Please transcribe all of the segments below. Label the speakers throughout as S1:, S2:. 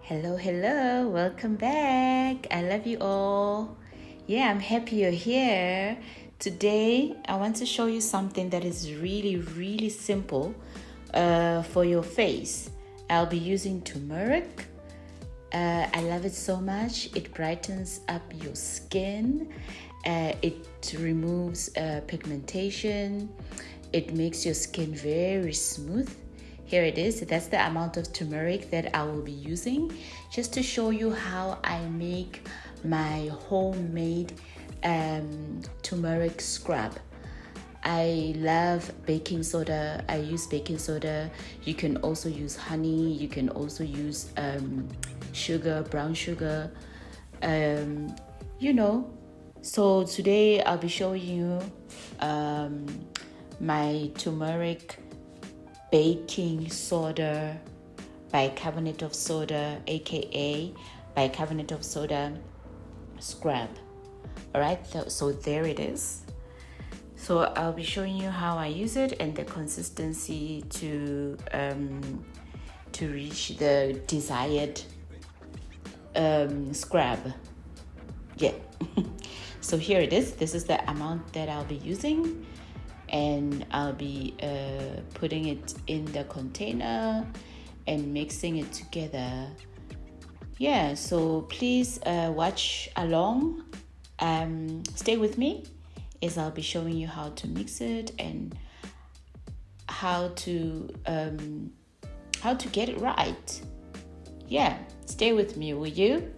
S1: Hello, hello, welcome back. I love you all. Yeah, I'm happy you're here. Today, I want to show you something that is really, really simple for your face. I'll be using turmeric. I love it so much. It brightens up your skin. It removes pigmentation. It makes your skin very smooth. Here it is. That's the amount of turmeric that I will be using just to show you how I make my homemade turmeric scrub. I love baking soda. I use baking soda. You can also use honey. You can also use sugar, brown sugar. Um, you know. So today I'll be showing you my turmeric baking soda, bicarbonate of soda, aka bicarbonate of soda scrub. All right, so there it is. So I'll be showing you how I use it and the consistency to reach the desired scrub. Yeah. So here it is. This is the amount that I'll be using, and I'll be putting it in the container and mixing it together. Yeah, so please watch along. Stay with me as I'll be showing you how to mix it and how to get it right. Yeah, stay with me, will you?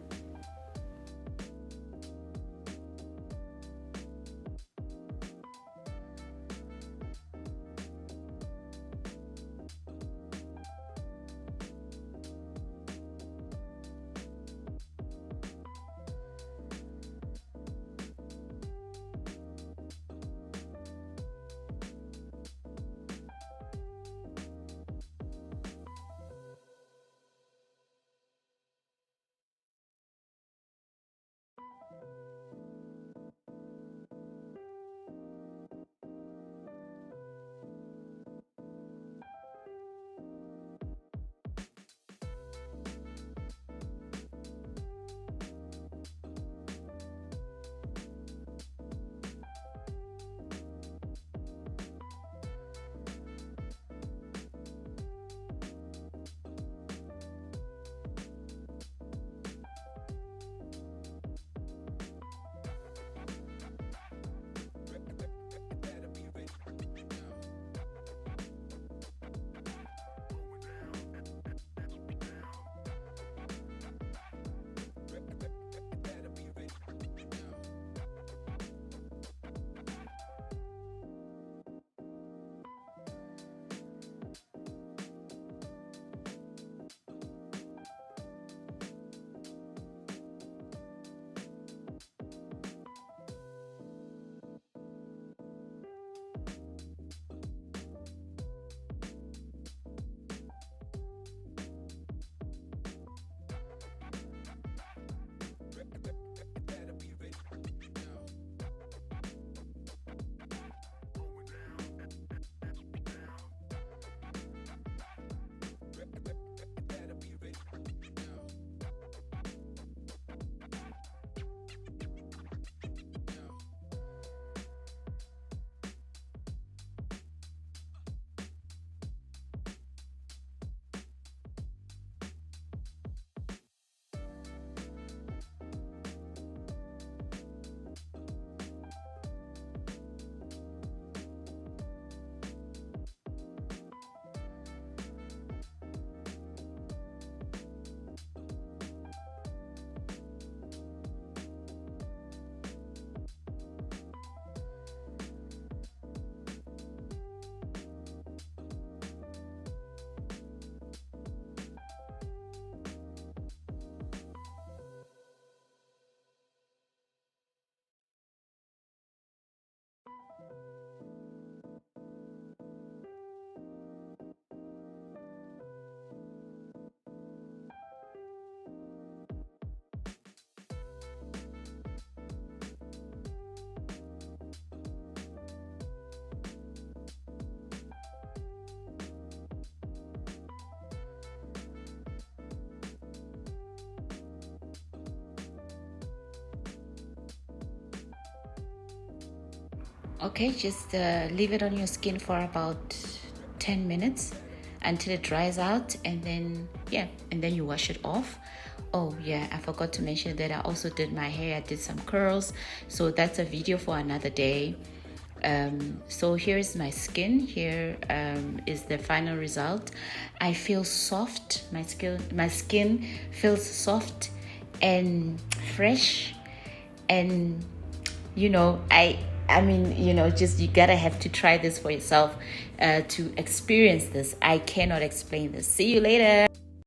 S1: Okay, just leave it on your skin for about 10 minutes until it dries out, and then yeah, and then you wash it off. Oh yeah, I forgot to mention that I also did my hair. I did some curls, so that's a video for another day. So here's my skin. Here is the final result. I feel soft. My skin feels soft and fresh, and I mean, just you gotta have to try this for yourself to experience this. I cannot explain this. See you later.